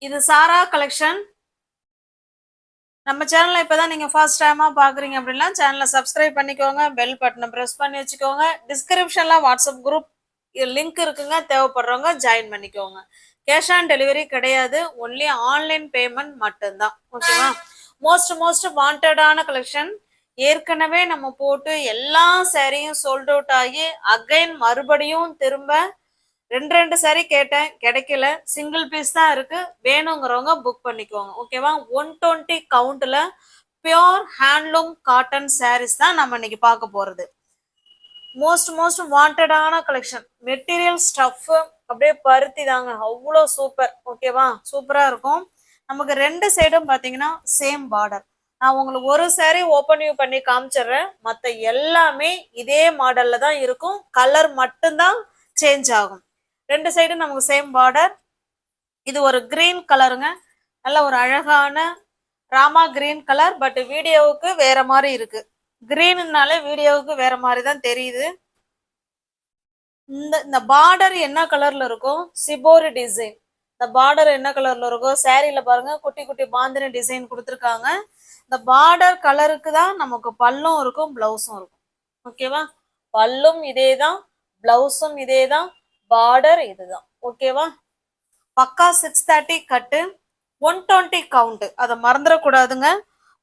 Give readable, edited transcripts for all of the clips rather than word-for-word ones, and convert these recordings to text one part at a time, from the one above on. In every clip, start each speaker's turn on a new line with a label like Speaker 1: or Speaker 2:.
Speaker 1: இது சாரா கலெக்ஷன். நம்ம சேனல்ல இப்பதான் நீங்க ஃபர்ஸ்ட் டைமா பாக்குறீங்க அப்படின்னா சேனலை சப்ஸ்கிரைப் பண்ணிக்கோங்க, பெல் பட்டனை பிரஸ் பண்ணி வச்சுக்கோங்க. டிஸ்கிரிப்ஷன்ல வாட்ஸ்அப் குரூப் லிங்க் இருக்குங்க, தேவைப்படுறவங்க ஜாயின் பண்ணிக்கோங்க. கேஷ் ஆன் டெலிவரி கிடையாது, ஒன்லி ஆன்லைன் பேமெண்ட் மட்டும்தான். ஓகேவா? மோஸ்ட் வாண்டடான கலெக்ஷன். ஏற்கனவே நம்ம போட்டு எல்லா சாரியும் சோல்ட் அவுட் ஆகி அகைன் மறுபடியும் திரும்ப ரெண்டு சாரி கேட்டேன், கிடைக்கல. சிங்கிள் பீஸ் தான் இருக்கு. வேணுங்கிறவங்க புக் பண்ணிக்கோங்க. ஓகேவா? 120 கவுண்ட்ல பியோர் ஹேண்ட்லூம் காட்டன் சாரீஸ் தான் நம்ம இன்னைக்கு பார்க்க போறது. மோஸ்ட் வாண்டடான கலெக்ஷன். மெட்டீரியல் ஸ்டஃப் அப்படியே பருத்தி தாங்க, அவ்வளோ சூப்பர். ஓகேவா? சூப்பரா இருக்கும். நமக்கு ரெண்டு சைடும் பாத்தீங்கன்னா சேம் பார்டர். நான் உங்களுக்கு ஒரு சாரி ஓப்பன் வியூ பண்ணி காமிச்சிடுறேன். மற்ற எல்லாமே இதே மாடல்ல தான் இருக்கும், கலர் மட்டும்தான் சேஞ்ச் ஆகும். ரெண்டு சைடும் நமக்கு சேம் பார்டர். இது ஒரு கிரீன் கலருங்க, நல்ல ஒரு அழகான ராமா கிரீன் கலர். பட் வீடியோவுக்கு வேற மாதிரி இருக்கு. கிரீன்னாலே வீடியோவுக்கு வேற மாதிரி தான் தெரியுது. இந்த பார்டர் என்ன கலர்ல இருக்கும்? Shibori design. இந்த பார்டர் என்ன கலர்ல இருக்கும்? சாரியில பாருங்க, குட்டி குட்டி பாந்தினி டிசைன் கொடுத்துருக்காங்க. இந்த பார்டர் கலருக்கு தான் நமக்கு பல்லும் இருக்கும், பிளவுஸும் இருக்கும். ஓகேவா? பல்லும் இதே தான், பிளவுஸும் இதே தான், பார்டர் இதுதான். ஓகேவா? பக்கா 630 கட்டு, 120 கவுண்ட். அதை மறந்துடக்கூடாதுங்க.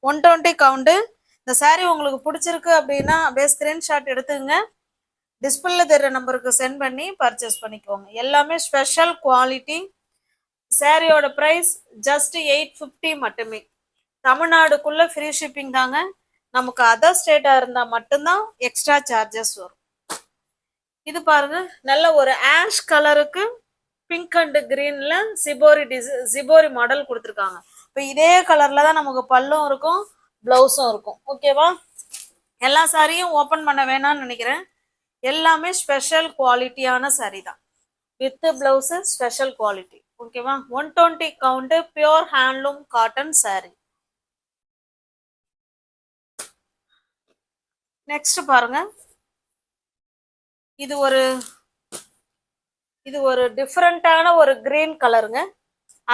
Speaker 1: 120 கவுண்ட். இந்த சாரி உங்களுக்கு பிடிச்சிருக்கு அப்படின்னா அப்படியே ஸ்கிரீன்ஷாட் எடுத்துங்க, டிஸ்பிளேல தெரிய நம்பருக்கு சென்ட் பண்ணி பர்ச்சேஸ் பண்ணிக்கோங்க. எல்லாமே ஸ்பெஷல் குவாலிட்டி. சாரியோட பிரைஸ் ஜஸ்ட் 850 மட்டுமே. தமிழ்நாடுக்குள்ள ஃப்ரீ ஷிப்பிங் தாங்க. நமக்கு அதர் ஸ்டேட்டா இருந்தா மட்டும்தான் எக்ஸ்ட்ரா சார்ஜஸ் வரும். இது பாருங்க, நல்ல ஒரு ஆஷ் கலருக்கு பிங்க் அண்ட் கிரீன்ல சிபோரி மாடல் கொடுத்துருக்காங்க. இப்போ இதே கலர்ல தான் நமக்கு பல்லும் இருக்கும், பிளவுஸும் இருக்கும். ஓகேவா? எல்லா சாரியும் ஓப்பன் பண்ண வேணாம்னு நினைக்கிறேன். எல்லாமே ஸ்பெஷல் குவாலிட்டியான சாரி தான், வித் பிளவுஸ் ஸ்பெஷல் குவாலிட்டி. ஓகேவா? 120 count pure handloom cotton sorry. Next பாருங்க, இது ஒரு டிஃப்ரெண்டான ஒரு கிரீன் கலருங்க.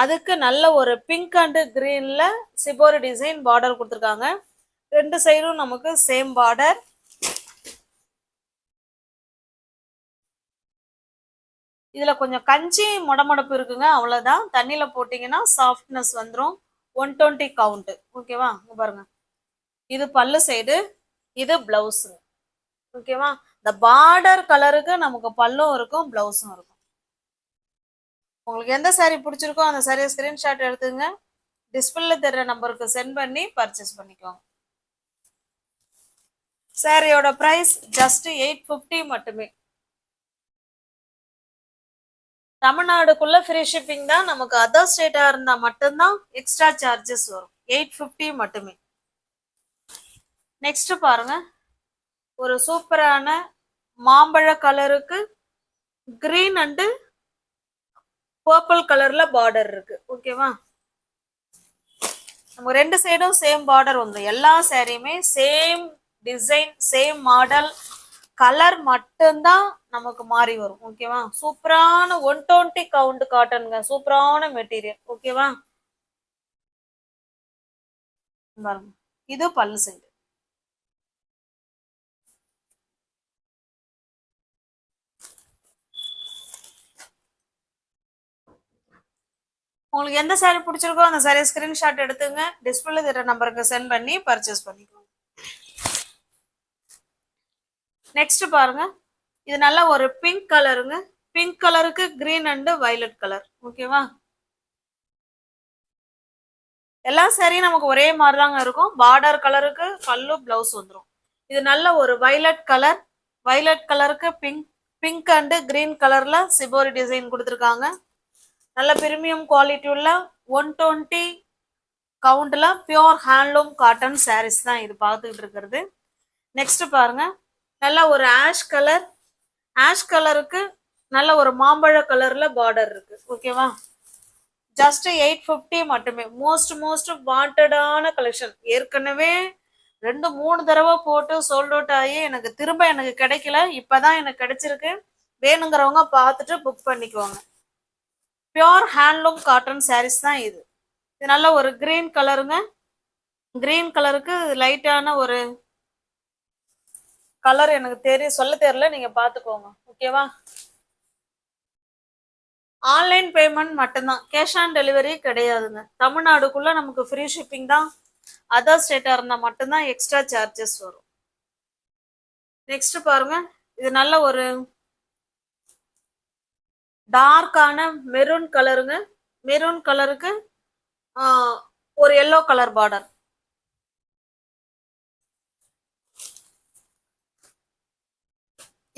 Speaker 1: அதுக்கு நல்ல ஒரு பிங்க் அண்ட் கிரீன்ல சிபோரி டிசைன் பார்டர் கொடுத்துருக்காங்க. ரெண்டு சைடும் நமக்கு சேம் பார்டர். இதுல கொஞ்சம் கஞ்சி முடமுடப்பு இருக்குங்க, அவ்வளவுதான். தண்ணியில போட்டீங்கன்னா சாஃப்ட்னஸ் வந்துடும். 120 கவுண்ட். ஓகேவா? பாருங்க, இது பல்லு சைடு, இது பிளவுஸ். ஓகேவா? இந்த பார்டர் கலருக்கு நமக்கு பல்லும் இருக்கும், பிளவுஸும் இருக்கும். உங்களுக்கு எந்த சாரி பிடிச்சிருக்கோ அந்த சாரியை ஸ்கிரீன்ஷாட் எடுத்துங்க, டிஸ்பிளேல தெரிய நம்பருக்கு சென்ட் பண்ணி பர்ச்சேஸ் பண்ணிக்கோங்க. சாரியோட பிரைஸ் ஜஸ்ட் 850 மட்டுமே. தமிழ்நாடுக்குள்ள ஃப்ரீ ஷிப்பிங் தான். நமக்கு அதர் ஸ்டேட்டா இருந்தா மட்டும்தான் எக்ஸ்ட்ரா சார்ஜஸ் வரும். 850 மட்டுமே. நெக்ஸ்ட் பாருங்க, ஒரு சூப்பரான மாம்பழ கலருக்கு கிரீன் அண்ட் பர்பிள் கலர்ல பார்டர் இருக்கு. ஓகேவா? நம்ம ரெண்டு சைடும் சேம் பார்டர் வந்துடும். எல்லா சாரியுமே same design, same model, colour மட்டும்தான் நமக்கு மாறி வரும். ஓகேவா? சூப்பரான 120 கவுண்ட் காட்டனுங்க, சூப்பரான மெட்டீரியல். ஓகேவா? இது பல்லு சைடு. உங்களுக்கு எந்த சாரி பிடிச்சிருக்கோ அந்த சாரி ஸ்கிரீன்ஷாட் எடுத்துங்க, டிஸ்பிளே தெரிய நம்பருக்கு சென்ட் பண்ணி பர்ச்சேஸ் பண்ணிக்கோங்க. நெக்ஸ்ட் பாருங்க, இது நல்ல ஒரு பிங்க் கலருங்க. பிங்க் கலருக்கு கிரீன் அண்ட் வயலட் கலர். ஓகேவா? எல்லா சாரியும் நமக்கு ஒரே மாதிரி தாங்க இருக்கும். பார்டர் கலருக்கு பல்லு, பிளவுஸ் வந்துடும். இது நல்ல ஒரு வயலட் கலர். வயலட் கலருக்கு பிங்க் அண்ட் கிரீன் கலர்ல சிபோரி டிசைன் கொடுத்துருக்காங்க. நல்ல பிரீமியம் குவாலிட்டி உள்ள 120 கவுண்ட்ல பியோர் ஹேண்ட்லூம் காட்டன் சாரீஸ் தான் இது பார்த்துக்கிட்டு இருக்கிறது. நெக்ஸ்ட் பாருங்க, நல்ல ஒரு ஆஷ் கலர். ஆஷ் கலருக்கு நல்ல ஒரு மாம்பழ கலர்ல பார்டர் இருக்கு. ஓகேவா? ஜஸ்ட் 850 மட்டுமே. மோஸ்ட் வாண்டடான கலெக்ஷன். ஏற்கனவே 2-3 தடவை போட்டு சோல்ட் அவுட் ஆகி எனக்கு திரும்ப கிடைக்கல. இப்பதான் எனக்கு கிடைச்சிருக்கு. வேணுங்கிறவங்க பார்த்துட்டு புக் பண்ணிக்குவாங்க. பியோர் ஹேண்ட்லூம் காட்டன் சாரீஸ் தான் இது. இது நல்ல ஒரு கிரீன் கலருங்க. கிரீன் கலருக்கு லைட்டான ஒரு கலர் எனக்கு சொல்ல தெரியல, நீங்க பாத்துக்கோங்க. ஓகேவா? ஆன்லைன் பேமெண்ட் மட்டும்தான், கேஷ் ஆன் டெலிவரி கிடையாதுங்க. தமிழ்நாடுக்குள்ள நமக்கு ஃப்ரீ ஷிப்பிங் தான். அதர் ஸ்டேட்டா இருந்தா மட்டும்தான் எக்ஸ்ட்ரா சார்ஜஸ் வரும். நெக்ஸ்ட் பாருங்க, இது நல்ல ஒரு டார்க்கான மெரூன் கலருங்க. மெரூன் கலருக்கு ஒரு எல்லோ கலர் பார்டர்.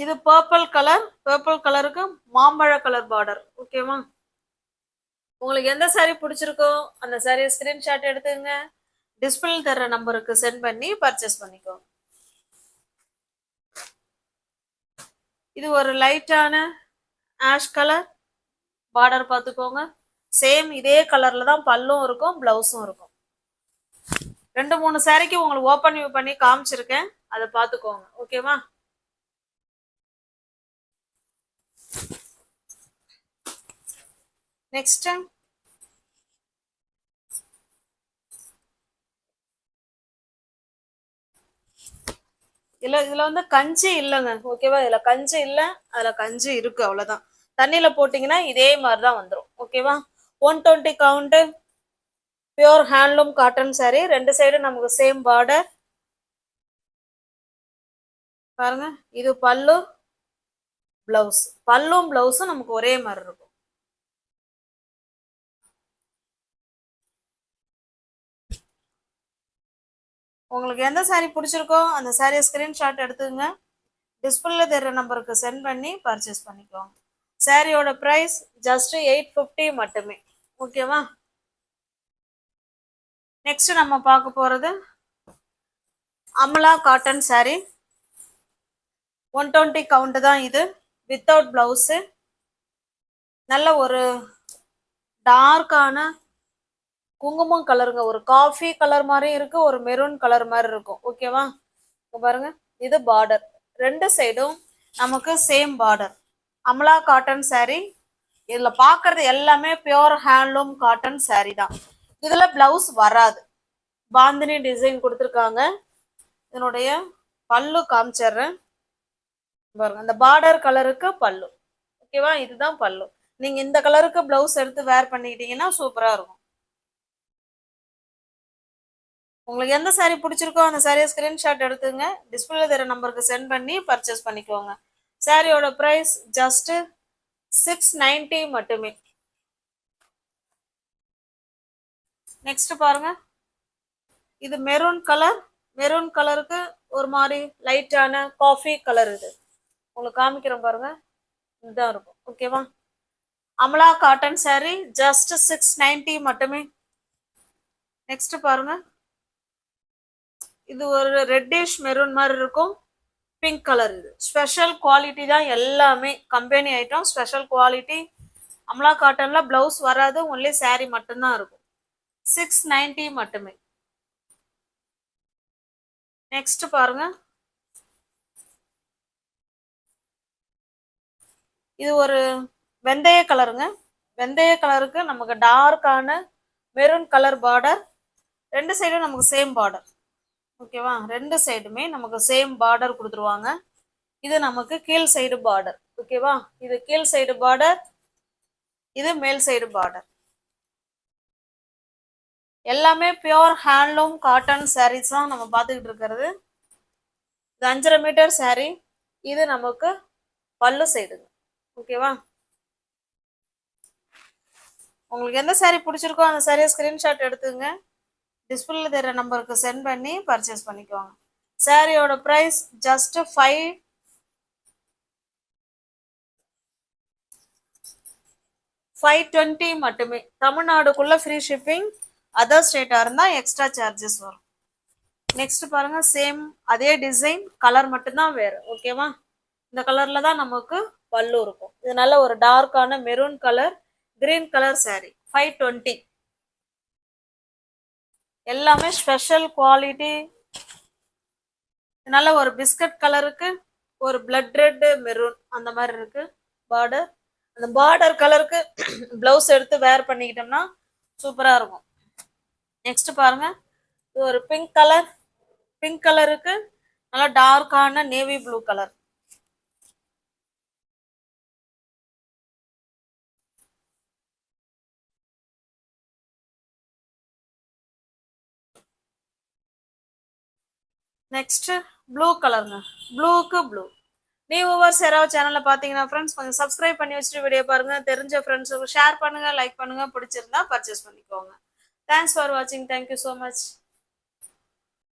Speaker 1: இது பர்பிள் கலர். பர்பிள் கலருக்கு மாம்பழ கலர் பார்டர். ஓகேவா? உங்களுக்கு எந்த சாரீ பிடிச்சிருக்கோ அந்த சாரியை ஸ்கிரீன்ஷாட் எடுத்துங்க, டிஸ்பிளே தர்ற நம்பருக்கு சென்ட் பண்ணி பர்ச்சேஸ் பண்ணிக்கோ. இது ஒரு லைட்டான ஆஷ் கலர் பார்டர் பார்த்துக்கோங்க. சேம் இதே கலர்ல தான் பல்லும் இருக்கும், பிளவுஸும் இருக்கும். 2-3 சாரிக்கு உங்களுக்கு ஓப்பன் வியூ பண்ணி காமிச்சிருக்கேன், அதை பார்த்துக்கோங்க. ஓகேவா? நெக்ஸ்ட் இதுல வந்து கஞ்சி இல்லைங்க. ஓகேவா? இதுல கஞ்சி இல்ல, அதுல கஞ்சி இருக்கு, அவ்வளவுதான். தண்ணியில போட்டீங்கன்னா இதே மாதிரிதான் வந்துடும். ஓகேவா? 120 count pure handloom cotton sorry. 2 side நமக்கு சேம் பார்டர். பாருங்க, இது பல்லு, பிளவுஸ். பல்லும் பிளவுஸும் நமக்கு ஒரே மாதிரி இருக்கும். உங்களுக்கு எந்த சாரீ பிடிச்சிருக்கோ அந்த சாரியை ஸ்கிரீன்ஷாட் எடுத்துங்க, டிஸ்பிளேல தெரியற நம்பருக்கு சென்ட் பண்ணி பர்ச்சேஸ் பண்ணிக்கோங்க. சாரியோட பிரைஸ் ஜஸ்ட் 850 மட்டுமே. ஓகேவா? நெக்ஸ்ட் நம்ம பார்க்க போறது அமலா காட்டன் சாரி. 120 கவுண்ட் தான் இது, வித்தவுட் பிளவுஸ். நல்ல ஒரு டார்க்கான குங்குமம் கலருங்க. ஒரு காஃபி கலர் மாதிரி இருக்கு, ஒரு மெரூன் கலர் மாதிரி இருக்கும். ஓகேவா? பாருங்க, இது பார்டர். 2 சைடும் நமக்கு same border. Amala cotton sorry. இதுல பாக்குறது எல்லாமே பியோர் ஹேண்ட்லூம் காட்டன் சாரி தான். இதுல பிளவுஸ் வராது, பாந்தினி டிசைன் கொடுத்துருக்காங்க. இதனுடைய பல்லு காமிச்சிடுறேன் பாருங்க. அந்த பார்டர் கலருக்கு பல்லு. ஓகேவா? இதுதான் பல்லு. நீங்க இந்த கலருக்கு பிளவுஸ் எடுத்து வேர் பண்ணிக்கிட்டீங்கன்னா சூப்பரா இருக்கும். உங்களுக்கு எந்த சாரீ பிடிச்சிருக்கோ அந்த சாரியை ஸ்கிரீன்ஷாட் எடுத்துங்க, டிஸ்பிளே தர நம்பருக்கு சென்ட் பண்ணி பர்ச்சேஸ் பண்ணிக்கோங்க. சாரியோட பிரைஸ் ஜஸ்ட் 690 மட்டுமே. நெக்ஸ்ட் பாருங்க, இது மெரூன் கலர். மெரூன் கலருக்கு ஒரு மாதிரி லைட்டான காஃபி கலர். இது உங்களுக்கு காமிக்கிறேன் பாருங்க, இதுதான் இருக்கும். ஓகேவா? அமலா காட்டன் சாரி ஜஸ்ட் 690 மட்டுமே. நெக்ஸ்ட் பாருங்க, இது ஒரு ரெட்டிஷ் மெரூன் மாதிரி இருக்கும், பிங்க் கலர். இது ஸ்பெஷல் குவாலிட்டி தான், எல்லாமே company item, special quality. Amala காட்டன்ல பிளவுஸ் வராது, ஒன்லி சாரி மட்டும்தான் இருக்கும். 690 மட்டுமே. நெக்ஸ்ட் பாருங்க, இது ஒரு வெந்தய கலருங்க. வெந்தய கலருக்கு நமக்கு டார்க்கான மெரூன் கலர் பார்டர். 2 சைடும் நமக்கு சேம் பார்டர். ஓகேவா? 2 சைடுமே நமக்கு சேம் பார்டர் கொடுத்துருவாங்க. இது நமக்கு கீழ் சைடு பார்டர். ஓகேவா? இது கீழ் சைடு பார்டர், இது மேல் சைடு பார்டர். எல்லாமே பியோர் ஹேண்ட்லூம் காட்டன் சாரீஸ் தான் நம்ம பார்த்துக்கிட்டு இருக்கிறது. இது 5.5 மீட்டர் சாரீ. இது நமக்கு பல்லு சைடுங்க. ஓகேவா? உங்களுக்கு எந்த சாரீ பிடிச்சிருக்கோ அந்த சாரியை ஸ்கிரீன்ஷாட் எடுத்துங்க, டிஸ்பிளேல தெரியற நம்பருக்கு சென்ட் பண்ணி பர்ச்சேஸ் பண்ணிக்கோங்க. சாரியோட பிரைஸ் ஜஸ்ட் 520 மட்டுமே. தமிழ்நாடுக்குள்ள ஃப்ரீ ஷிப்பிங், அதர் ஸ்டேட்டா இருந்தா எக்ஸ்ட்ரா சார்ஜஸ் வரும். நெக்ஸ்ட் பாருங்க, சேம் அதே டிசைன், கலர் மட்டும்தான் வேறு. ஓகேவா? இந்த கலர்ல தான் நமக்கு பல்லு இருக்கும். இது நல்ல ஒரு டார்க்கான maroon colour, green colour sari. 520. எல்லாமே ஸ்பெஷல் குவாலிட்டி. நல்ல ஒரு பிஸ்கட் கலருக்கு ஒரு பிளட் ரெட் மெரூன் அந்த மாதிரி இருக்கு பார்டர். அந்த பார்டர் கலருக்கு பிளவுஸ் எடுத்து வேர் பண்ணிக்கிட்டோம்னா சூப்பரா இருக்கும். நெக்ஸ்ட் பாருங்க, இது ஒரு பிங்க் கலருக்கு நல்லா டார்க்கான navy blue colour. Next blue கலருங்க, ப்ளூக்கு ப்ளூ. நியூ வியூவர்ஸ் யாராவது சேனல்ல பாத்தீங்கன்னா ஃப்ரெண்ட்ஸ் கொஞ்சம் சப்ஸ்கிரைப் பண்ணி வச்சுட்டு வீடியோ பாருங்க. தெரிஞ்ச ஃப்ரெண்ட்ஸுக்கு ஷேர் பண்ணுங்க, லைக் பண்ணுங்க, பிடிச்சிருந்தா பர்ச்சேஸ் பண்ணிக்கோங்க. தேங்க்ஸ் ஃபார் வாட்சிங். Thank you so much.